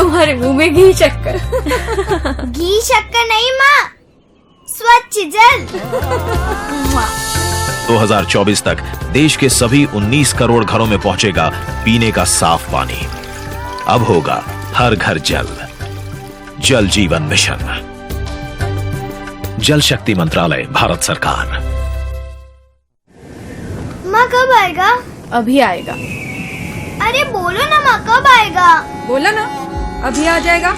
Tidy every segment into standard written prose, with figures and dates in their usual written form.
तुम्हारे मुंह में घी शक्कर। घी शक्कर नहीं माँ, स्वच्छ जल। 2024 तक देश के सभी 19 करोड़ घरों में पहुंचेगा पीने का साफ पानी। अब होगा हर घर जल। जल जीवन मिशन, जल शक्ति मंत्रालय, भारत सरकार। माँ कब आएगा? अभी आएगा। अरे बोलो ना माँ, कब आएगा? बोला ना, अभी आ जाएगा।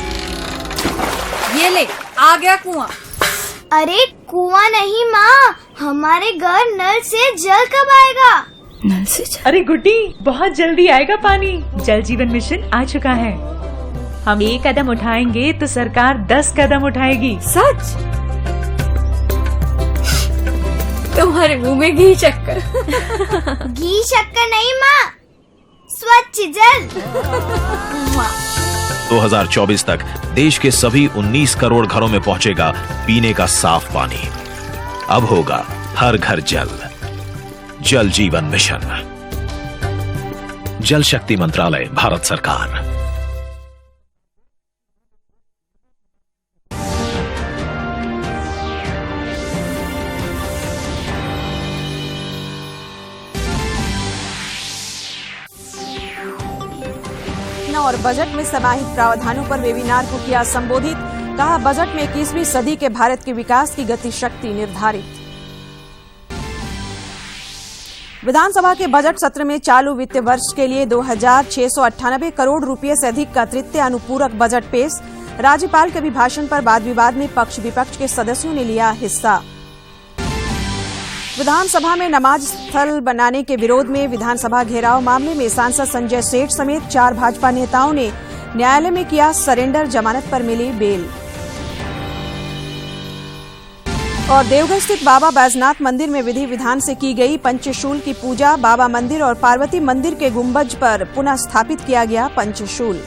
ये ले, आ गया कुआं। अरे कुआं नहीं माँ, हमारे घर नल से जल कब आएगा? नल से जल? अरे गुड्डी, बहुत जल्दी आएगा पानी। जल जीवन मिशन आ चुका है। हम 1 कदम उठाएंगे तो सरकार 10 कदम उठाएगी। सच? तुम्हारे मुंह में घी शक्कर। घी शक्कर नहीं माँ, स्वच्छ जल। 2024 तक देश के सभी 19 करोड़ घरों में पहुंचेगा पीने का साफ पानी। अब होगा हर घर जल। जल जीवन मिशन, जल शक्ति मंत्रालय, भारत सरकार। और बजट में समाहित प्रावधानों पर वेबिनार को किया संबोधित। कहा, बजट में 21वीं सदी के भारत के विकास की गति शक्ति निर्धारित। विधानसभा के बजट सत्र में चालू वित्त वर्ष के लिए 2698 करोड़ रुपए से अधिक का तृतीय अनुपूरक बजट पेश। राज्यपाल के अभिभाषण पर वाद विवाद में पक्ष विपक्ष के सदस्यों ने लिया हिस्सा। विधानसभा में नमाज स्थल बनाने के विरोध में विधानसभा घेराव मामले में सांसद संजय सेठ समेत 4 भाजपा नेताओं ने न्यायालय में किया सरेंडर, जमानत पर मिली बेल। और देवघर स्थित बाबा बैजनाथ मंदिर में विधि विधान से की गई पंचशूल की पूजा। बाबा मंदिर और पार्वती मंदिर के गुंबज पर पुनः स्थापित किया गया पंचशूल।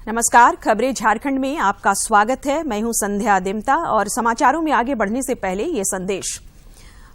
नमस्कार, खबरें झारखंड में आपका स्वागत है। मैं हूं संध्या दिमता और समाचारों में आगे बढ़ने से पहले ये संदेश।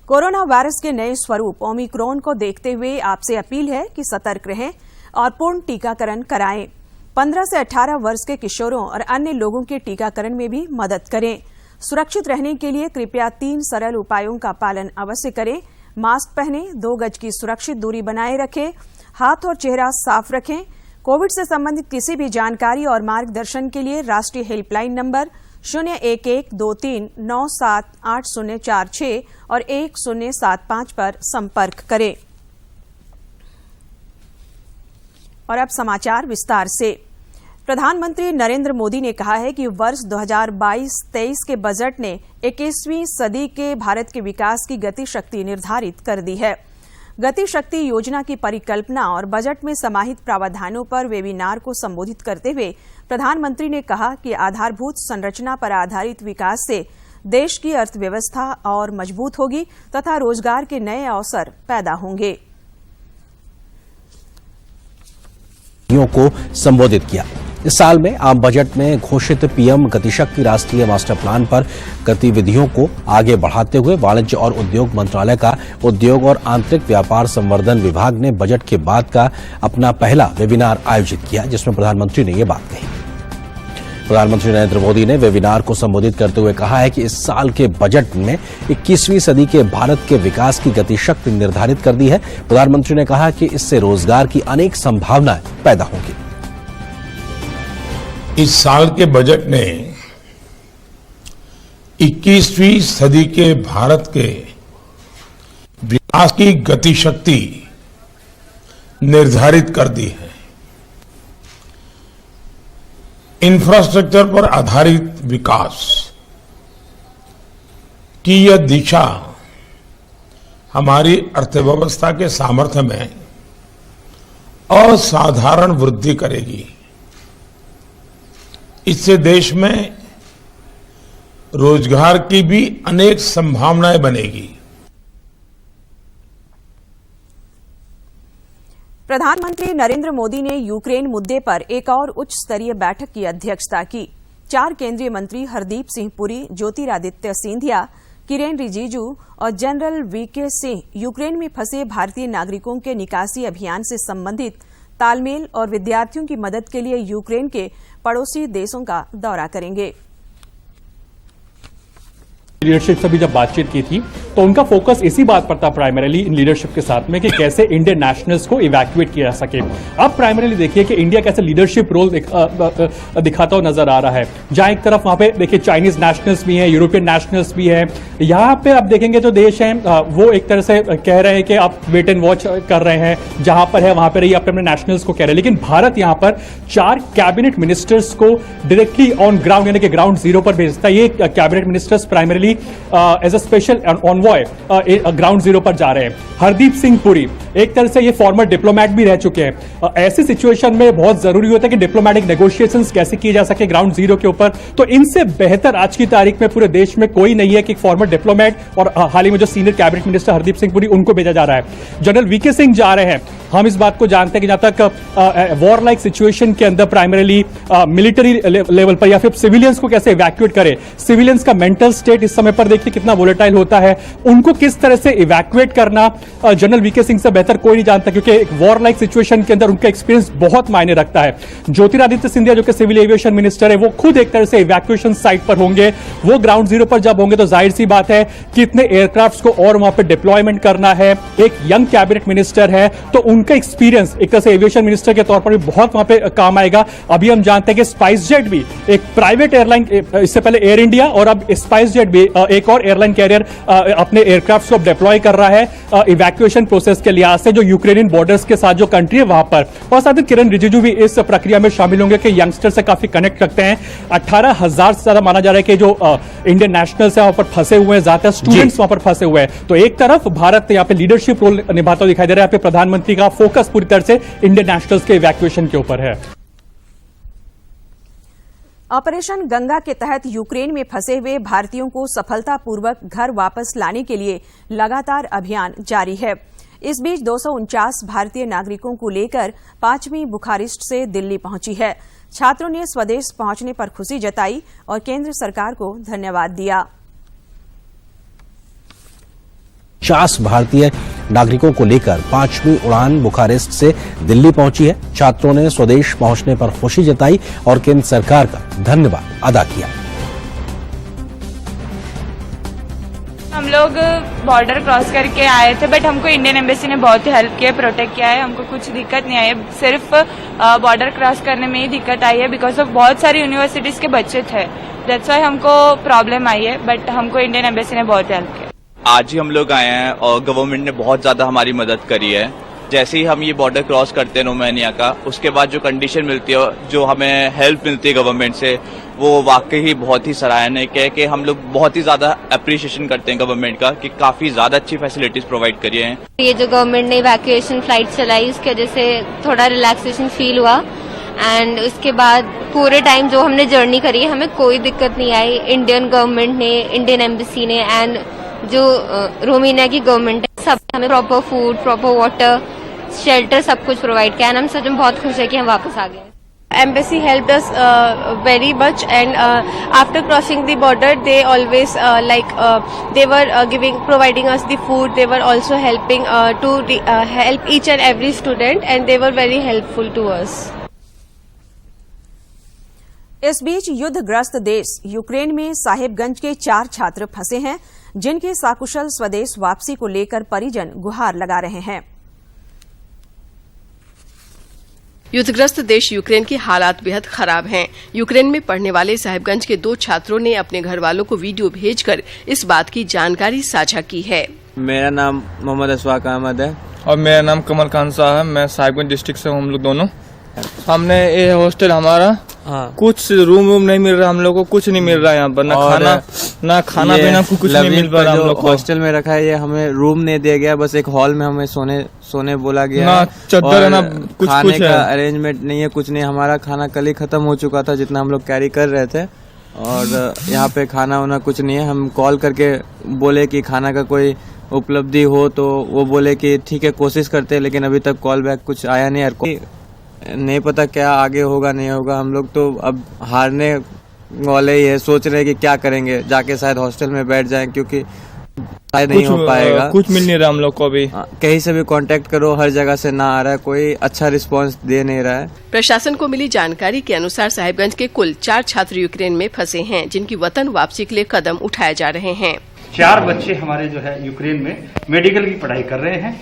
कोरोना वायरस के नए स्वरूप ओमिक्रॉन को देखते हुए आपसे अपील है कि सतर्क रहें और पूर्ण टीकाकरण कराएं। 15 से 18 वर्ष के किशोरों और अन्य लोगों के टीकाकरण में भी मदद करें। सुरक्षित रहने के लिए कृपया 3 सरल उपायों का पालन अवश्य करें। मास्क पहनें, 2 गज की सुरक्षित दूरी बनाए रखें, हाथ और चेहरा साफ रखें। कोविड से संबंधित किसी भी जानकारी और मार्गदर्शन के लिए राष्ट्रीय हेल्पलाइन नंबर 0112397846 और 1075 पर संपर्क करें। और अब समाचार विस्तार से। प्रधानमंत्री नरेंद्र मोदी ने कहा है कि वर्ष 2022-23 के बजट ने 21वीं सदी के भारत के विकास की गति शक्ति निर्धारित कर दी है। गति शक्ति योजना की परिकल्पना और बजट में समाहित प्रावधानों पर वेबिनार को संबोधित करते हुए प्रधानमंत्री ने कहा कि आधारभूत संरचना पर आधारित विकास से देश की अर्थव्यवस्था और मजबूत होगी तथा रोजगार के नए अवसर पैदा होंगे। को संबोधित किया। इस साल में आम बजट में घोषित पीएम गतिशक्ति राष्ट्रीय मास्टर प्लान पर गतिविधियों को आगे बढ़ाते हुए वाणिज्य और उद्योग मंत्रालय का उद्योग और आंतरिक व्यापार संवर्धन विभाग ने बजट के बाद का अपना पहला वेबिनार आयोजित किया, जिसमें प्रधानमंत्री ने ये बात कही। प्रधानमंत्री नरेंद्र मोदी ने वेबिनार को संबोधित करते हुए कहा है कि इस साल के बजट में 21वीं सदी के भारत के विकास की गतिशक्ति निर्धारित कर दी है। प्रधानमंत्री ने कहा कि इससे रोजगार की अनेक संभावनाएं पैदा होंगी। इस साल के बजट ने 21वीं सदी के भारत के विकास की गतिशक्ति निर्धारित कर दी है। इंफ्रास्ट्रक्चर पर आधारित विकास की यह दिशा हमारी अर्थव्यवस्था के सामर्थ्य में असाधारण वृद्धि करेगी। इससे देश में रोजगार की भी अनेक संभावनाएं बनेगी। प्रधानमंत्री नरेंद्र मोदी ने यूक्रेन मुद्दे पर एक और उच्च स्तरीय बैठक की अध्यक्षता की। 4 केंद्रीय मंत्री हरदीप सिंह पुरी, ज्योतिरादित्य सिंधिया, किरेन रिजिजू और जनरल वीके सिंह यूक्रेन में फंसे भारतीय नागरिकों के निकासी अभियान से संबंधित तालमेल और विद्यार्थियों की मदद के लिए यूक्रेन के पड़ोसी देशों का दौरा करेंगे। लीडरशिप से भी जब बातचीत की थी तो उनका फोकस इसी बात पर था प्राइमरीली इन लीडरशिप के साथ में कि कैसे इंडियन नेशनल्स को इवैक्यूएट किया जा सके। अब प्राइमरीली देखिए कि इंडिया कैसे लीडरशिप रोल दिखाता हुआ नजर आ रहा है, जहां एक तरफ वहां पे देखिए चाइनीज नेशनल्स भी हैं, यूरोपियन नेशनल्स भी हैं। यहाँ पे आप देखेंगे जो देश हैं वो एक तरह से कह रहे हैं कि आप वेट एंड वॉच कर रहे हैं, जहां पर है वहां पर ही अपने नेशनल्स को कह रहे हैं। लेकिन भारत यहाँ पर 4 कैबिनेट मिनिस्टर्स को डायरेक्टली ऑन ग्राउंड यानी कि ग्राउंड जीरो पर भेजता है। ये cabinet ministers primarily as a special envoy ground zero पर जा रहे हैं। हरदीप सिंह पुरी एक तरह से ये फॉर्मर डिप्लोमैट भी रह चुके हैं। ऐसी सिचुएशन में बहुत जरूरी होता है कि डिप्लोमैटिक नेगोशिएशंस कैसे किए जा सके ग्राउंड जीरो के ऊपर। तो इनसे बेहतर आज की तारीख में पूरे देश में कोई नहीं है कि फॉर्मर डिप्लोमैट और हाल ही में जो senior cabinet minister Hardeep Singh Puri उनको भेजा जा रहा है। जनरल वीके सिंह जा रहे हैं। हम इस बात को जानते हैं कि जहां तक वॉर लाइक सिचुएशन के अंदर प्राइमरीली मिलिट्री लेवल पर या फिर सिविलियंस को कैसे इवैक्यूएट करें, सिविलियंस का मेंटल स्टेट इस समय पर देखिए कितना वोलेटाइल होता है, उनको किस तरह से इवैक्यूएट करना जनरल वीके सिंह से बेहतर कोई नहीं जानता, क्योंकि एक वॉर लाइक सिचुएशन के अंदर उनका एक्सपीरियंस बहुत मायने रखता है। ज्योतिरादित्य सिंधिया जो कि सिविल एविएशन मिनिस्टर है, वो खुद एक तरह से इवैक्यूएशन साइट पर होंगे। वो ग्राउंड जीरो पर जब होंगे तो जाहिर सी बात है कि इतने एयरक्राफ्ट को और वहां पर डिप्लॉयमेंट करना है। एक यंग कैबिनेट मिनिस्टर है तो उनका एक्सपीरियंस एक तरह से एविएशन मिनिस्टर के तौर पर भी बहुत वहां पे काम आएगा। अभी हम जानते हैं कि स्पाइस जेट भी एक प्राइवेट एयरलाइन, इससे पहले एयर इंडिया और अब स्पाइस जेट भी एक और एयरलाइन कैरियर अपने एयरक्राफ्ट को डिप्लॉय कर रहा है इवैक्यूएशन प्रोसेस के लिहाज से जो यूक्रेनियन बॉर्डर्स के साथ जो कंट्री है वहां पर। और साथ ही किरेन रिजिजू भी इस प्रक्रिया में शामिल होंगे कि यंगस्टर से काफी कनेक्ट रखते हैं। 18,000 से ज्यादा माना जा रहा है कि जो इंडियन नेशनल्स है वहां पर फंसे हुए हैं, ज्यादातर स्टूडेंट्स वहां पर फंसे हुए हैं। तो एक तरफ भारत यहाँ पे लीडरशिप रोल निभाता दिखाई दे रहा है, यहाँ पे प्रधानमंत्री का फोकस पूरी तरह से इंडियन नेशनल्स के इवैक्यूएशन के ऊपर है। ऑपरेशन गंगा के तहत यूक्रेन में फंसे हुए भारतीयों को सफलतापूर्वक घर वापस लाने के लिए लगातार अभियान जारी है। इस बीच 249 भारतीय नागरिकों को लेकर 5वीं बुखारेस्ट से दिल्ली पहुंची है। छात्रों ने स्वदेश पहुंचने पर खुशी जताई और केंद्र सरकार को धन्यवाद दिया। 50 भारतीय नागरिकों को लेकर 5वीं उड़ान बुखारेस्ट से दिल्ली पहुंची है। छात्रों ने स्वदेश पहुंचने पर खुशी जताई और केंद्र सरकार का धन्यवाद अदा किया। हम लोग बॉर्डर क्रॉस करके आए थे, बट हमको इंडियन एम्बेसी ने बहुत ही हेल्प किया, प्रोटेक्ट किया है। हमको कुछ दिक्कत नहीं आई है, सिर्फ बॉर्डर क्रॉस करने में ही दिक्कत आई है बिकॉज ऑफ बहुत सारी यूनिवर्सिटीज के बच्चे थे, दैट्स व्हाई हमको प्रॉब्लम आई है, बट हमको इंडियन एम्बेसी ने बहुत हेल्प किया। आज ही हम लोग आए हैं और गवर्नमेंट ने बहुत ज्यादा हमारी मदद करी है। जैसे ही हम ये बॉर्डर क्रॉस करते हैं रोमानिया का, उसके बाद जो कंडीशन मिलती है, जो हमें हेल्प मिलती है गवर्नमेंट से, वो वाकई ही बहुत ही सराहनीय है कि हम लोग बहुत ही ज्यादा अप्रिशिएशन करते हैं गवर्नमेंट का कि काफी ज्यादा अच्छी फैसिलिटीज प्रोवाइड करी हैं। ये जो गवर्नमेंट ने इवैक्यूएशन फ्लाइट चलाई उसकी वजह से थोड़ा रिलैक्सेशन फील हुआ एंड उसके बाद पूरे टाइम जो हमने जर्नी करी है हमें कोई दिक्कत नहीं आई। इंडियन गवर्नमेंट ने, इंडियन एम्बेसी ने एंड जो रोमानिया की गवर्नमेंट है, सब हमें proper food, proper water, shelter सब कुछ प्रोवाइड किया। हम सच में बहुत खुश है कि हम वापस आ गए। Embassy helped us very much, and after crossing the border, they always they were providing us the food. They were also helping to help each and every student, and they were very helpful to us. इस बीच युद्धग्रस्त देश Ukraine में साहिबगंज के 4 छात्र फंसे हैं, जिनके सकुशल स्वदेश वापसी को लेकर परिजन गुहार लगा रहे हैं। युद्धग्रस्त देश यूक्रेन के हालात बेहद खराब हैं। यूक्रेन में पढ़ने वाले साहिबगंज के 2 छात्रों ने अपने घर वालों को वीडियो भेजकर इस बात की जानकारी साझा की है। मेरा नाम मोहम्मद अशफाक अहमद है और मेरा नाम कमल खान साहब है। मैं साहिबगंज डिस्ट्रिक्ट से हूँ। हम लोग दोनों हमने ये हॉस्टल हमारा कुछ रूम नहीं मिल रहा, हम लोग को कुछ नहीं मिल रहा यहाँ पर, ना खाना पीना कुछ नहीं मिल रहा। हम लोग हॉस्टल में रखा है, ये हमें रूम नहीं दिया गया, बस एक हॉल में हमें सोने बोला गया। ना चद्दर है ना कुछ खाने का अरेंजमेंट नहीं है, कुछ नहीं। हमारा खाना कल ही खत्म हो चुका था जितना हम लोग कैरी कर रहे थे, और यहाँ पे खाना वाना कुछ नहीं है। हम कॉल करके बोले कि खाना का कोई उपलब्धि हो तो वो बोले कि ठीक है कोशिश करते हैं, लेकिन अभी तक कॉल बैक कुछ आया नहीं। यार नहीं पता क्या आगे होगा नहीं होगा। हम लोग तो अब हारने वाले ही है, सोच रहे हैं कि क्या करेंगे, जाके शायद हॉस्टल में बैठ जाएं, क्योंकि शायद नहीं हो पाएगा। कुछ मिल नहीं रहा हम लोग को अभी। कहीं से भी कांटेक्ट करो, हर जगह से ना आ रहा है, कोई अच्छा रिस्पांस दे नहीं रहा है। प्रशासन को मिली जानकारी के अनुसार साहिबगंज के कुल 4 छात्र यूक्रेन में फंसे हैं, जिनकी वतन वापसी के लिए कदम उठाए जा रहे हैं। 4 बच्चे हमारे जो है यूक्रेन में मेडिकल की पढ़ाई कर रहे हैं,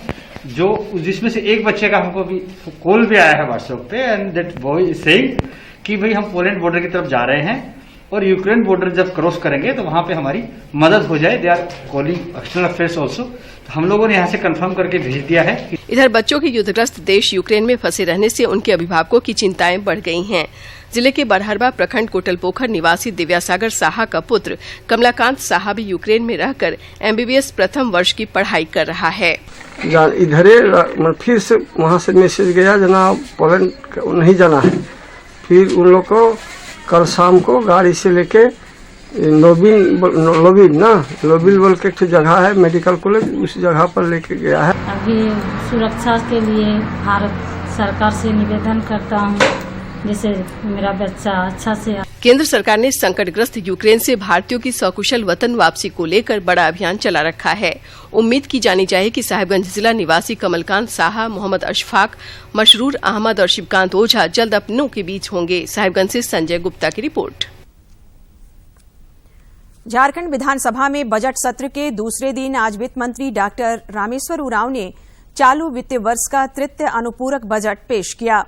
जो जिसमें से एक बच्चे का हमको भी कॉल भी आया है व्हाट्सएप पे, and that boy is saying कि भाई हम पोलैंड बॉर्डर की तरफ जा रहे हैं और यूक्रेन बॉर्डर जब क्रॉस करेंगे तो वहां पे हमारी मदद हो जाए। They are calling external affairs also. तो हम लोगों ने यहाँ से कंफर्म करके भेज दिया है। इधर बच्चों के युद्धग्रस्त देश यूक्रेन में फंसे रहने से उनके अभिभावकों की चिंताएं बढ़ गई हैं। जिले के बरहरबा प्रखंड कोटलपोखर निवासी दिव्यासागर साहा का पुत्र कमलाकांत साहा भी यूक्रेन में रहकर MBBS प्रथम वर्ष की पढ़ाई कर रहा है। इधर फिर से वहाँ से मैसेज गया जनाब पोलैंड नहीं जाना है। फिर उन लोग को कल शाम को गाड़ी से लेके लोबिल बोल के एक जगह है मेडिकल कॉलेज, उस जगह पर लेके गया है। अभी सुरक्षा के लिए भारत सरकार से निवेदन करता हूँ, जैसे मेरा बच्चा अच्छा से। केंद्र सरकार ने संकटग्रस्त यूक्रेन से भारतीयों की सकुशल वतन वापसी को लेकर बड़ा अभियान चला रखा है। उम्मीद की जानी चाहिए कि साहिबगंज जिला निवासी कमलकांत साहा, मोहम्मद अशफाक, मशरूर अहमद और शिवकांत ओझा जल्द अपनों के बीच होंगे। साहिबगंज से संजय गुप्ता की रिपोर्ट। झारखंड विधानसभा में बजट सत्र के दूसरे दिन आज वित्त मंत्री डॉक्टर रामेश्वर उरांव ने चालू वित्तीय वर्ष का तृतीय अनुपूरक बजट पेश किया।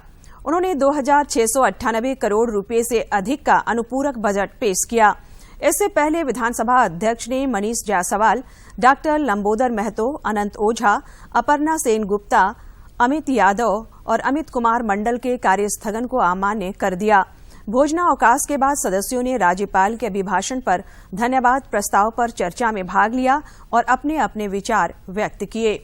उन्होंने 2698 करोड़ रुपए से अधिक का अनुपूरक बजट पेश किया। इससे पहले विधानसभा अध्यक्ष ने मनीष जायसवाल, डॉक्टर लंबोदर महतो, अनंत ओझा, अपर्णा सेन गुप्ता, अमित यादव और अमित कुमार मंडल के कार्यस्थगन को अमान्य कर दिया। भोजनावकाश के बाद सदस्यों ने राज्यपाल के अभिभाषण पर धन्यवाद प्रस्ताव पर चर्चा में भाग लिया और अपने अपने विचार व्यक्त किए।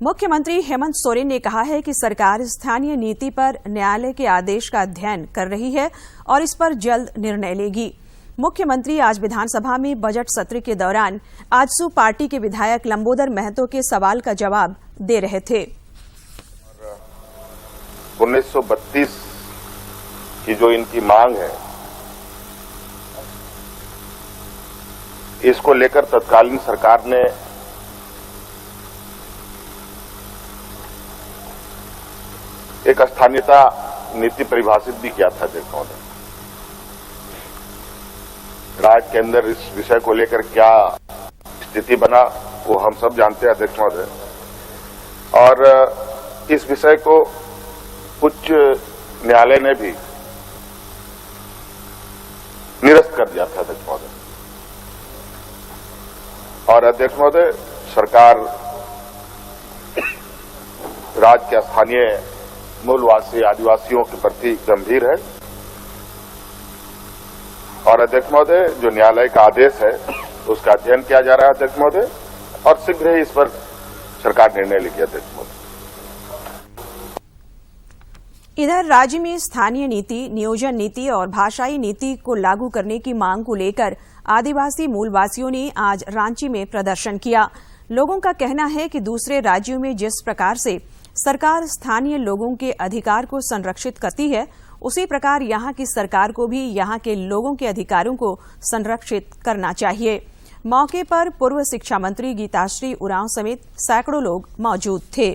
मुख्यमंत्री हेमंत सोरेन ने कहा है कि सरकार स्थानीय नीति पर न्यायालय के आदेश का अध्ययन कर रही है और इस पर जल्द निर्णय लेगी। मुख्यमंत्री आज विधानसभा में बजट सत्र के दौरान आजसू पार्टी के विधायक लंबोदर महतो के सवाल का जवाब दे रहे थे। 1932 की जो इनकी मांग है, इसको लेकर तत्कालीन सरकार ने एक स्थानीयता नीति परिभाषित भी किया था। देखो राज्य के अंदर इस विषय को लेकर क्या स्थिति बना वो हम सब जानते हैं अध्यक्ष महोदय, और इस विषय को उच्च न्यायालय ने भी निरस्त कर दिया था अध्यक्ष महोदय। और अध्यक्ष महोदय, सरकार राज्य के स्थानीय मूलवासी आदिवासियों के प्रति गंभीर है और अध्यक्ष महोदय जो न्यायालय का आदेश है उसका अध्ययन किया जा रहा है अध्यक्ष महोदय, और शीघ्र ही इस पर सरकार निर्णय लेगी अध्यक्ष महोदय। इधर राज्य में स्थानीय नीति, नियोजन नीति और भाषाई नीति को लागू करने की मांग को लेकर आदिवासी मूलवासियों ने आज रांची में प्रदर्शन किया। लोगों का कहना है कि दूसरे राज्यों में जिस प्रकार से सरकार स्थानीय लोगों के अधिकार को संरक्षित करती है, उसी प्रकार यहां की सरकार को भी यहां के लोगों के अधिकारों को संरक्षित करना चाहिए। मौके पर पूर्व शिक्षा मंत्री गीताश्री उरांव समेत सैकड़ों लोग मौजूद थे।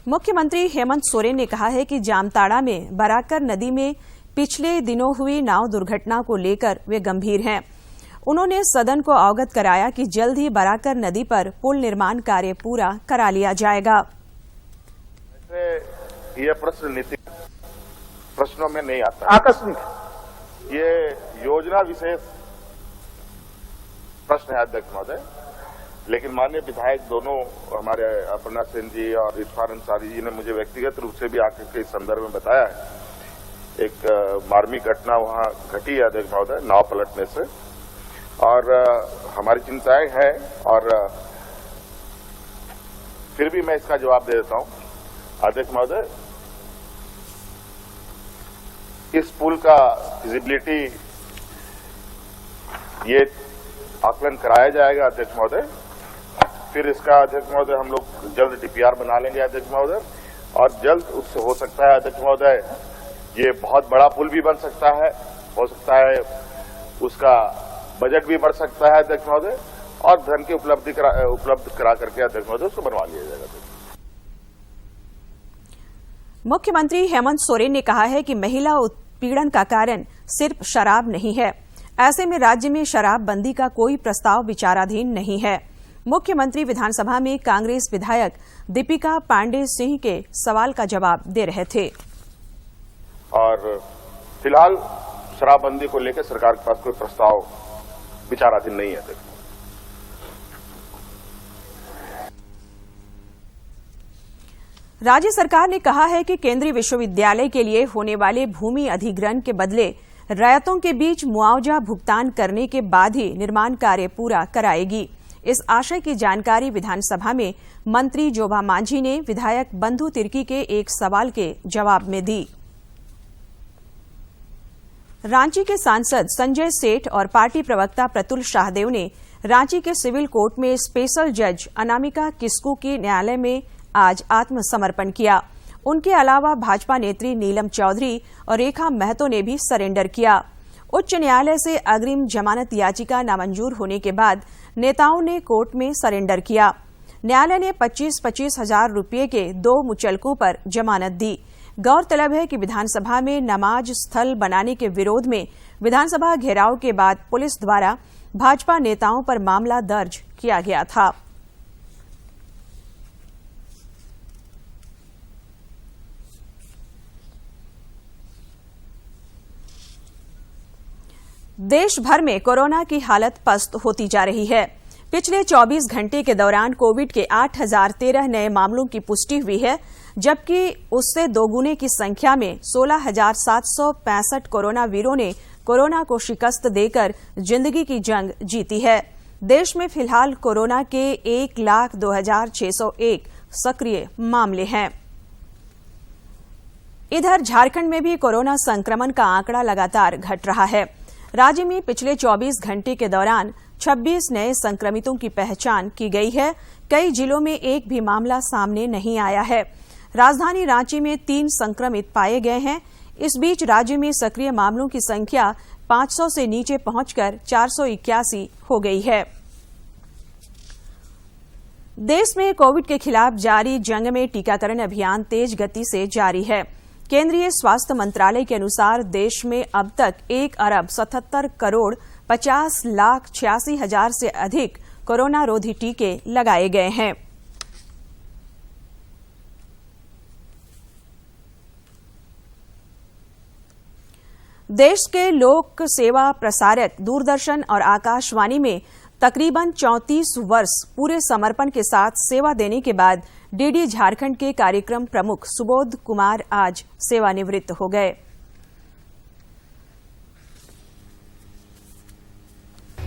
मुख्यमंत्री हेमंत सोरेन ने कहा है कि जामताड़ा में बराकर नदी में पिछले दिनों हुई नाव दुर्घटना को लेकर वे गंभीर हैं। उन्होंने सदन को अवगत कराया कि जल्द ही बराकर नदी पर पुल निर्माण कार्य पूरा करा लिया जाएगा। ये प्रश्न नीति प्रश्नों में नहीं आता, आकस्मिक ये योजना विशेष प्रश्न है अध्यक्ष महोदय। लेकिन माननीय विधायक दोनों हमारे अपर्णा सेन जी और इरफान अंसारी जी ने मुझे व्यक्तिगत रूप से भी आकर के इस संदर्भ में बताया है। एक मार्मिक घटना वहां घटी है अध्यक्ष महोदय, नाव पलटने से, और हमारी चिंताएं हैं, और फिर भी मैं इसका जवाब दे देता हूं अध्यक्ष महोदय। इस पुल का फिजिबिलिटी ये आकलन कराया जाएगा अध्यक्ष महोदय। फिर इसका अध्यक्ष महोदय हम लोग जल्द डीपीआर बना लेंगे अध्यक्ष महोदय, और जल्द उससे हो सकता है अध्यक्ष महोदय ये बहुत बड़ा पुल भी बन सकता है, हो सकता है उसका बजट भी बढ़ सकता है अध्यक्ष महोदय, और धन की उपलब्ध करा करके अध्यक्ष महोदय उसको बनवा लिया जाएगा। मुख्यमंत्री हेमंत सोरेन ने कहा है कि महिला उत्पीड़न का कारण सिर्फ शराब नहीं है। ऐसे में राज्य में शराबबंदी का कोई प्रस्ताव विचाराधीन नहीं है। मुख्यमंत्री विधानसभा में कांग्रेस विधायक दीपिका पांडे सिंह के सवाल का जवाब दे रहे थे। और फिलहाल शराबबंदी को लेकर सरकार के पास कोई प्रस्ताव विचाराधीन नहीं है। राज्य सरकार ने कहा है कि केंद्रीय विश्वविद्यालय के लिए होने वाले भूमि अधिग्रहण के बदले रैयतों के बीच मुआवजा भुगतान करने के बाद ही निर्माण कार्य पूरा कराएगी। इस आशय की जानकारी विधानसभा में मंत्री जोबा मांझी ने विधायक बंधु तिर्की के एक सवाल के जवाब में दी। रांची के सांसद संजय सेठ और पार्टी प्रवक्ता प्रतुल शाहदेव ने रांची के सिविल कोर्ट में स्पेशल जज अनामिका किस्कू के न्यायालय में आज आत्मसमर्पण किया। उनके अलावा भाजपा नेत्री नीलम चौधरी और रेखा महतो ने भी सरेंडर किया। उच्च न्यायालय से अग्रिम जमानत याचिका नामंजूर होने के बाद नेताओं ने कोर्ट में सरेंडर किया। न्यायालय ने 25-25 हजार रुपये के 2 मुचलकों पर जमानत दी। गौरतलब है कि विधानसभा में नमाज स्थल बनाने के विरोध में विधानसभा घेराव के बाद पुलिस द्वारा भाजपा नेताओं पर मामला दर्ज किया गया था। देश भर में कोरोना की हालत पस्त होती जा रही है। पिछले 24 घंटे के दौरान कोविड के 8,013 नए मामलों की पुष्टि हुई है, जबकि उससे दोगुने की संख्या में 16,765 कोरोना वीरों ने कोरोना को शिकस्त देकर जिंदगी की जंग जीती है। देश में फिलहाल कोरोना के 1,02,601 सक्रिय मामले हैं। इधर झारखंड में भी कोरोना संक्रमण का आंकड़ा लगातार घट रहा है। राज्य में पिछले 24 घंटे के दौरान 26 नए संक्रमितों की पहचान की गई है। कई जिलों में एक भी मामला सामने नहीं आया है। राजधानी रांची में 3 संक्रमित पाए गए हैं। इस बीच राज्य में सक्रिय मामलों की संख्या 500 से नीचे पहुंचकर 481 हो गई है। देश में कोविड के खिलाफ जारी जंग में टीकाकरण अभियान तेज गति से जारी है। केंद्रीय स्वास्थ्य मंत्रालय के अनुसार देश में अब तक 1,77,50,86,000 से अधिक कोरोना रोधी टीके लगाए गए हैं। देश के लोक सेवा प्रसारक दूरदर्शन और आकाशवाणी में तकरीबन 34 वर्ष पूरे समर्पण के साथ सेवा देने के बाद डीडी झारखंड के कार्यक्रम प्रमुख सुबोध कुमार आज सेवानिवृत्त हो गए।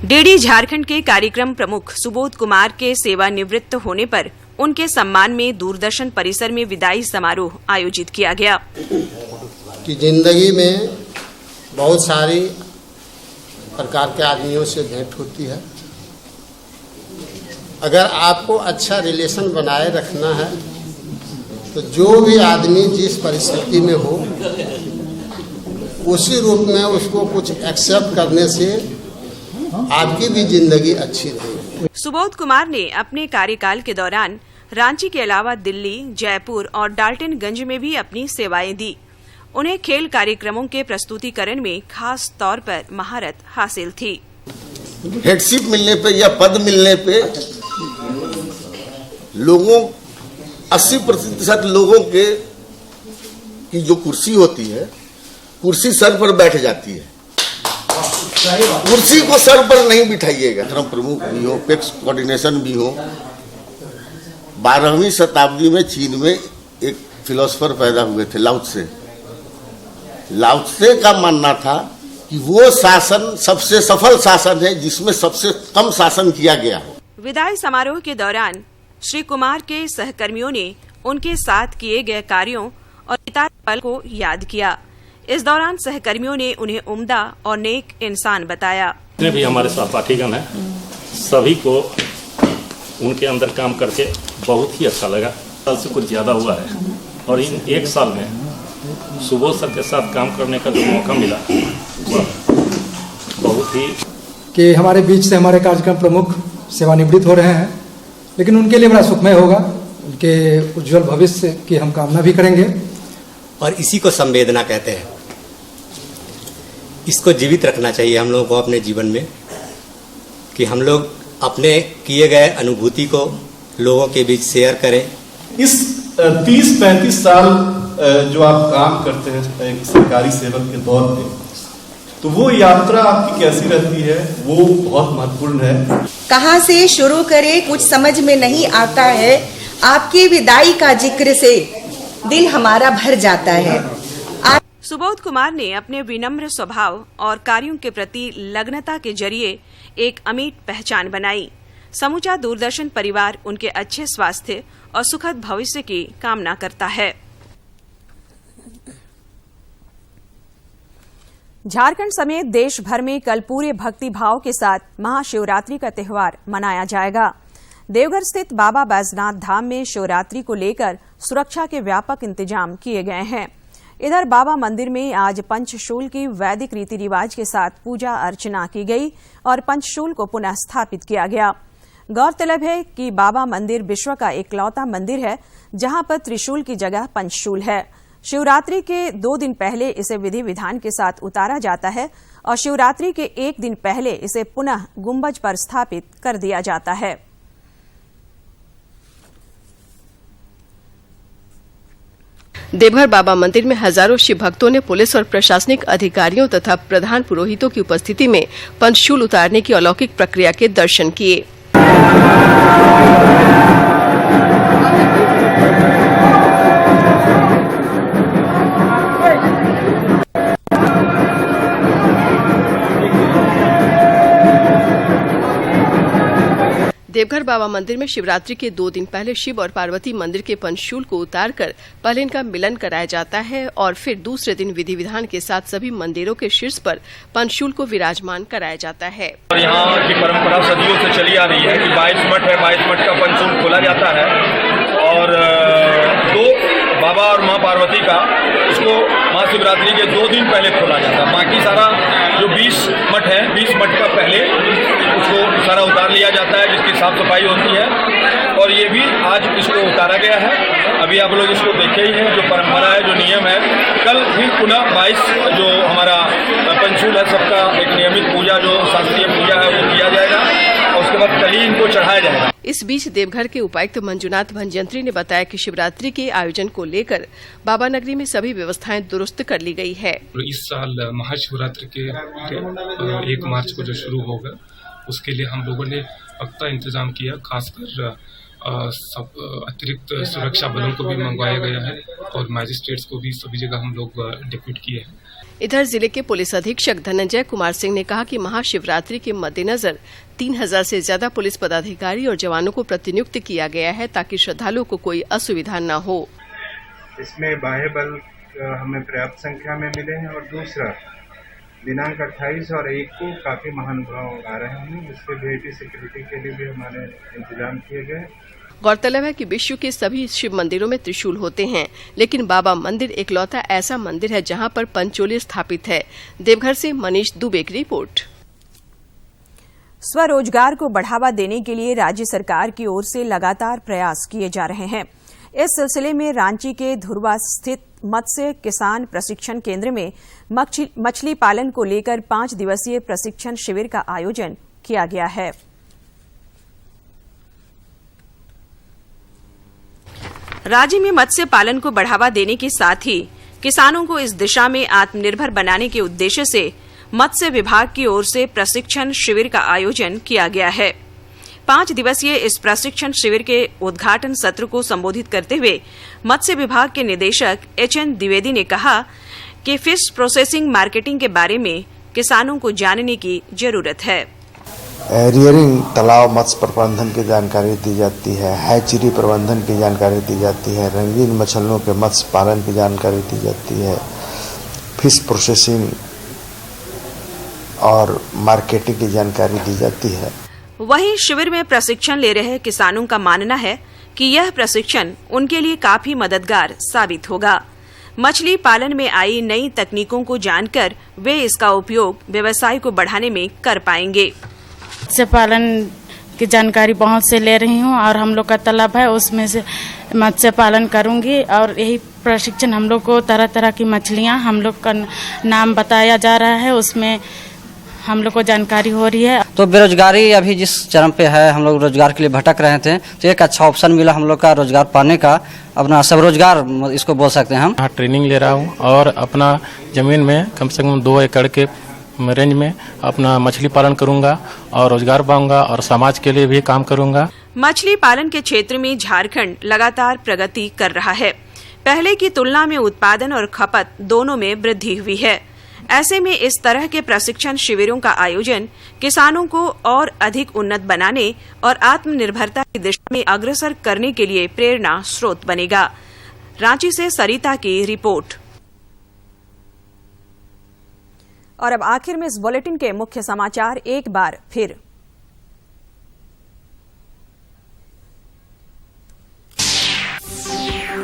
डीडी झारखंड के कार्यक्रम प्रमुख सुबोध कुमार के सेवानिवृत्त होने पर उनके सम्मान में दूरदर्शन परिसर में विदाई समारोह आयोजित किया गया। कि जिंदगी में बहुत सारी प्रकार के आदमियों से भेंट होती है। अगर आपको अच्छा रिलेशन बनाए रखना है तो जो भी आदमी जिस परिस्थिति में हो उसी रूप में उसको कुछ एक्सेप्ट करने से आपकी भी जिंदगी अच्छी रहेगी। सुबोध कुमार ने अपने कार्यकाल के दौरान रांची के अलावा दिल्ली, जयपुर और डाल्टनगंज में भी अपनी सेवाएं दी। उन्हें खेल कार्यक्रमों के प्रस्तुतिकरण में खास तौर पर महारत हासिल थी। हेडशिप मिलने पे या पद मिलने पे लोगों 80% लोगों के की जो कुर्सी होती है, कुर्सी सर पर बैठ जाती है। कुर्सी को सर पर नहीं बिठाइएगा। धर्म प्रमुख भी हो, पेक्स कोऑर्डिनेशन भी हो। 12वीं शताब्दी में चीन में एक फिलोसोफर पैदा हुए थे, लाओत्से। लाओत्से का मानना था कि वो शासन सबसे सफल शासन है जिसमें सबसे कम शासन किया गया हो। विदाई समारोह के दौरान श्री कुमार के सहकर्मियों ने उनके साथ किए गए कार्यों और पिता पल को याद किया। इस दौरान सहकर्मियों ने उन्हें उम्दा और नेक इंसान बताया। जितने भी हमारे सहपाठीगण हैं सभी को उनके अंदर काम करके बहुत ही अच्छा लगा। साल से कुछ ज़्यादा हुआ है और इन एक साल में सुबोध सर के साथ काम करने का जो मौका मिला वह बहुत ही कि हमारे बीच से हमारे कार्यक्रम प्रमुख सेवानिवृत्त हो रहे हैं, लेकिन उनके लिए बड़ा सुखमय होगा। उनके उज्जवल भविष्य की हम कामना भी करेंगे। और इसी को संवेदना कहते हैं। इसको जीवित रखना चाहिए हम लोगों को अपने जीवन में, कि हम लोग अपने किए गए अनुभूति को लोगों के बीच शेयर करें। इस 30-35 साल जो आप काम करते हैं एक सरकारी सेवक के तौर पे, तो वो यात्रा आपकी कैसी रहती है, वो बहुत महत्वपूर्ण है। कहाँ से शुरू करें कुछ समझ में नहीं आता है। आपकी विदाई का जिक्र से दिल हमारा भर जाता है। सुबोध कुमार ने अपने विनम्र स्वभाव और कार्यों के प्रति लगनता के जरिए एक अमिट पहचान बनाई। समूचा दूरदर्शन परिवार उनके अच्छे स्वास्थ्य और सुखद भविष्य की कामना करता है। झारखंड समेत देश भर में कल पूरे भक्ति भाव के साथ महाशिवरात्रि का त्यौहार मनाया जाएगा। देवघर स्थित बाबा बैजनाथ धाम में शिवरात्रि को लेकर सुरक्षा के व्यापक इंतजाम किए गए हैं। इधर बाबा मंदिर में आज पंचशूल की वैदिक रीति रिवाज के साथ पूजा अर्चना की गई और पंचशूल को पुनः स्थापित किया गया। गौरतलब है कि बाबा मंदिर विश्व का इकलौता मंदिर है जहां पर त्रिशूल की जगह पंचशूल है। शिवरात्रि के 2 दिन पहले इसे विधि विधान के साथ उतारा जाता है और शिवरात्रि के 1 दिन पहले इसे पुनः गुंबज पर स्थापित कर दिया जाता है। देवघर बाबा मंदिर में हजारों शिव भक्तों ने पुलिस और प्रशासनिक अधिकारियों तथा प्रधान पुरोहितों की उपस्थिति में पंचशूल उतारने की अलौकिक प्रक्रिया के दर्शन किए। देवघर बाबा मंदिर में शिवरात्रि के 2 दिन पहले शिव और पार्वती मंदिर के पंचशूल को उतारकर पहले इनका मिलन कराया जाता है और फिर दूसरे दिन विधि विधान के साथ सभी मंदिरों के शीर्ष पर पंचशूल को विराजमान कराया जाता है। और यहाँ की परंपरा सदियों से चली आ रही है कि 22 मठ है, 22 मठ का पंचशूल खोला जाता है और बाबा और माँ पार्वती का उसको महाशिवरात्रि के 2 दिन पहले खोला जाता है। बाकी सारा जो 20 मठ है, 20 मठ का पहले उसको सारा उतार लिया जाता है, जिसकी साफ सफाई होती है और ये भी आज इसको उतारा गया है। अभी आप लोग इसको देखे ही हैं, जो परंपरा है, जो नियम है। कल फिर पुनः 22 जो हमारा पंचशूल है सबका एक नियमित पूजा जो शास्त्रीय पूजा है वो किया जाएगा और उसके बाद कल ही इनको चढ़ाया जाएगा। इस बीच देवघर के उपायुक्त मंजुनाथ भंजंत्री ने बताया कि शिवरात्रि के आयोजन को लेकर बाबा नगरी में सभी व्यवस्थाएं दुरुस्त कर ली गई है। इस साल महाशिवरात्रि के 1 मार्च को जो शुरू होगा उसके लिए हम लोगों ने पक्का इंतजाम किया। खासकर सब अतिरिक्त सुरक्षा बलों को भी मंगवाया गया है और मजिस्ट्रेट्स को भी सभी जगह हम लोग डिप्यूट किए हैं। इधर जिले के पुलिस अधीक्षक धनंजय कुमार सिंह ने कहा कि महाशिवरात्रि के मद्देनजर 3000 से ज्यादा पुलिस पदाधिकारी और जवानों को प्रतिनियुक्त किया गया है ताकि श्रद्धालुओं को कोई असुविधा न हो। इसमें बाह्य बल हमें पर्याप्त संख्या में मिले हैं और दूसरा दिनांक 28 और 1 को काफी महानुभाव आ रहे हैं। इसके वीआईपी सिक्योरिटी के लिए भी हमारे इंतजाम किए गए। गौरतलब है कि विश्व के सभी शिव मंदिरों में त्रिशूल होते हैं, लेकिन बाबा मंदिर इकलौता ऐसा मंदिर है जहां पर पंचोली स्थापित है। देवघर से मनीष दुबे की रिपोर्ट। स्वरोजगार को बढ़ावा देने के लिए राज्य सरकार की ओर से लगातार प्रयास किए जा रहे हैं। इस सिलसिले में रांची के धुरवा स्थित मत्स्य किसान प्रशिक्षण केंद्र में मछली पालन को लेकर 5 दिवसीय प्रशिक्षण शिविर का आयोजन किया गया है। राज्य में मत्स्य पालन को बढ़ावा देने के साथ ही किसानों को इस दिशा में आत्मनिर्भर बनाने के उद्देश्य से मत्स्य विभाग की ओर से प्रशिक्षण शिविर का आयोजन किया गया है। 5 दिवसीय इस प्रशिक्षण शिविर के उद्घाटन सत्र को संबोधित करते हुए मत्स्य विभाग के निदेशक HN द्विवेदी ने कहा कि फिश प्रोसेसिंग मार्केटिंग के बारे में किसानों को जानने की जरूरत है। रियरिंग तालाब मत्स्य प्रबंधन की जानकारी दी जाती है, हैचरी प्रबंधन की जानकारी दी जाती है, रंगीन मछलियों के मत्स्य पालन की जानकारी दी जाती है, फिश प्रोसेसिंग और मार्केटिंग की जानकारी दी जाती है। वहीं शिविर में प्रशिक्षण ले रहे किसानों का मानना है कि यह प्रशिक्षण उनके लिए काफी मददगार साबित होगा। मछली पालन में आई नई तकनीकों को जानकर वे इसका उपयोग व्यवसाय को बढ़ाने में कर पाएंगे। मत्स्य पालन की जानकारी बहुत से ले रही हूँ और हम लोग का तालाब है उसमें से मत्स्य पालन करूँगी और यही प्रशिक्षण हम लोग को तरह तरह की मछलियाँ हम लोग का नाम बताया जा रहा है, उसमें हम लोग को जानकारी हो रही है। तो बेरोजगारी अभी जिस चरम पे है, हम लोग रोजगार के लिए भटक रहे थे, तो एक अच्छा ऑप्शन मिला हम लोग का रोजगार पाने का, अपना स्वरोजगार इसको बोल सकते हैं हम। हाँ, ट्रेनिंग ले रहा हूँ और अपना जमीन में कम से कम 2 एकड़ के रेंज में अपना मछली पालन करूंगा और रोजगार पाऊंगा और समाज के लिए भी काम करूंगा। मछली पालन के क्षेत्र में झारखंड लगातार प्रगति कर रहा है। पहले की तुलना में उत्पादन और खपत दोनों में वृद्धि हुई है। ऐसे में इस तरह के प्रशिक्षण शिविरों का आयोजन किसानों को और अधिक उन्नत बनाने और आत्मनिर्भरता की दिशा में अग्रसर करने के लिए प्रेरणा स्रोत बनेगा। रांची से सरिता की रिपोर्ट। और अब आखिर में इस बुलेटिन के मुख्य समाचार एक बार फिर।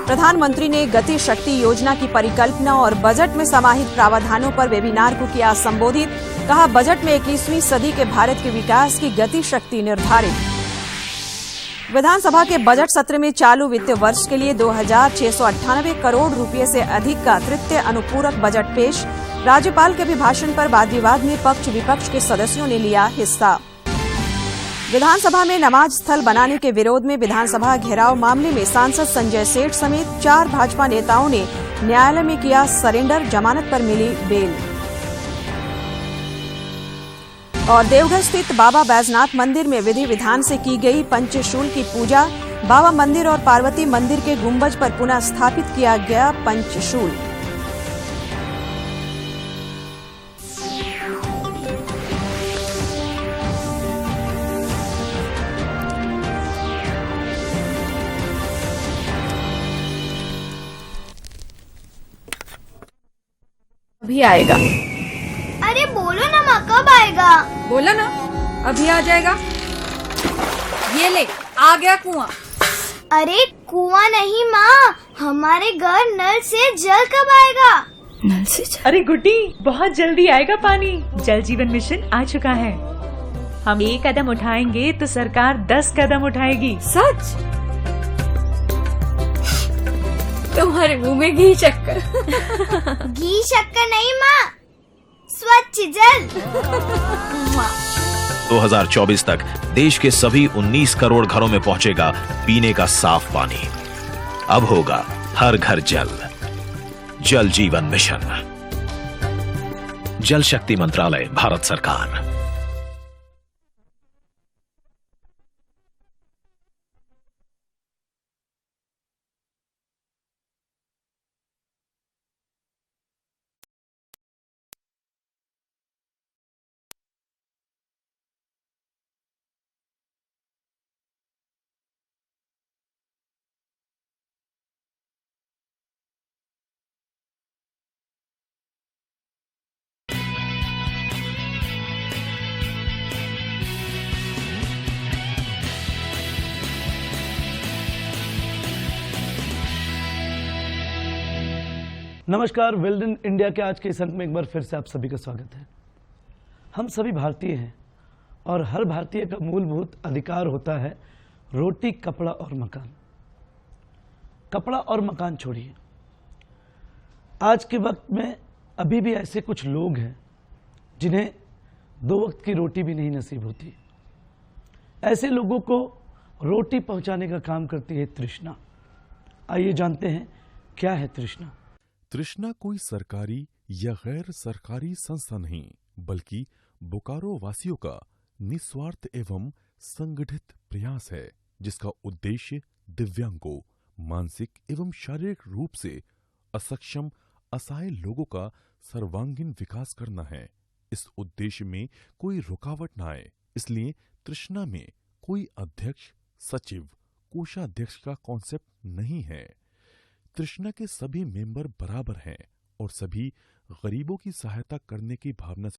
प्रधानमंत्री ने गति शक्ति योजना की परिकल्पना और बजट में समाहित प्रावधानों पर वेबिनार को किया संबोधित। कहा, बजट में 21वीं सदी के भारत के विकास की गति शक्ति निर्धारित। विधानसभा के बजट सत्र में चालू वित्तीय वर्ष के लिए 2698 करोड़ रुपए से अधिक का तृतीय अनुपूरक बजट पेश। राज्यपाल के अभिभाषण पर वाद विवाद में पक्ष विपक्ष के सदस्यों ने लिया हिस्सा। विधानसभा में नमाज स्थल बनाने के विरोध में विधानसभा घेराव मामले में सांसद संजय सेठ समेत 4 भाजपा नेताओं ने न्यायालय में किया सरेंडर, जमानत पर मिली बेल। और देवघर स्थित बाबा बैजनाथ मंदिर में विधि विधान से की गई पंचशूल की पूजा। बाबा मंदिर और पार्वती मंदिर के गुंबज पर पुनः स्थापित किया गया पंचशूल। अभी आएगा। अरे बोलो ना माँ, कब आएगा? बोला ना, अभी आ जाएगा। ये ले, आ गया कुआं। अरे कुआं नहीं माँ, हमारे घर नल से जल कब आएगा? नल से जल? अरे गुड्डी, बहुत जल्दी आएगा पानी। जल जीवन मिशन आ चुका है। हम 1 कदम उठाएंगे तो सरकार 10 कदम उठाएगी। सच? तुम्हारे मुंह में घी शक्कर। घी शक्कर नहीं माँ, स्वच्छ जल। 2024 तक देश के सभी 19 करोड़ घरों में पहुंचेगा पीने का साफ पानी। अब होगा हर घर जल। जल जीवन मिशन, जल शक्ति मंत्रालय, भारत सरकार। नमस्कार, वेल्ड इन इंडिया के आज के इस अंक में एक बार फिर से आप सभी का स्वागत है। हम सभी भारतीय हैं और हर भारतीय का मूलभूत अधिकार होता है रोटी, कपड़ा और मकान। कपड़ा और मकान छोड़िए, आज के वक्त में अभी भी ऐसे कुछ लोग हैं जिन्हें 2 वक्त की रोटी भी नहीं नसीब होती। ऐसे लोगों को रोटी पहुंचाने का काम करती है तृष्णा। आइए जानते हैं क्या है तृष्णा। तृष्णा कोई सरकारी या गैर सरकारी संस्था नहीं, बल्कि बोकारो वासियों का निस्वार्थ एवं संगठित प्रयास है, जिसका उद्देश्य दिव्यांगों, मानसिक एवं शारीरिक रूप से असक्षम असहाय लोगों का सर्वांगीण विकास करना है। इस उद्देश्य में कोई रुकावट न आए, इसलिए तृष्णा में कोई अध्यक्ष, सचिव, कोषाध्यक्ष का कॉन्सेप्ट नहीं है। तृष्णा के सभी मेंबर बराबर हैं और सभी गरीबों की सहायता करने की भावना से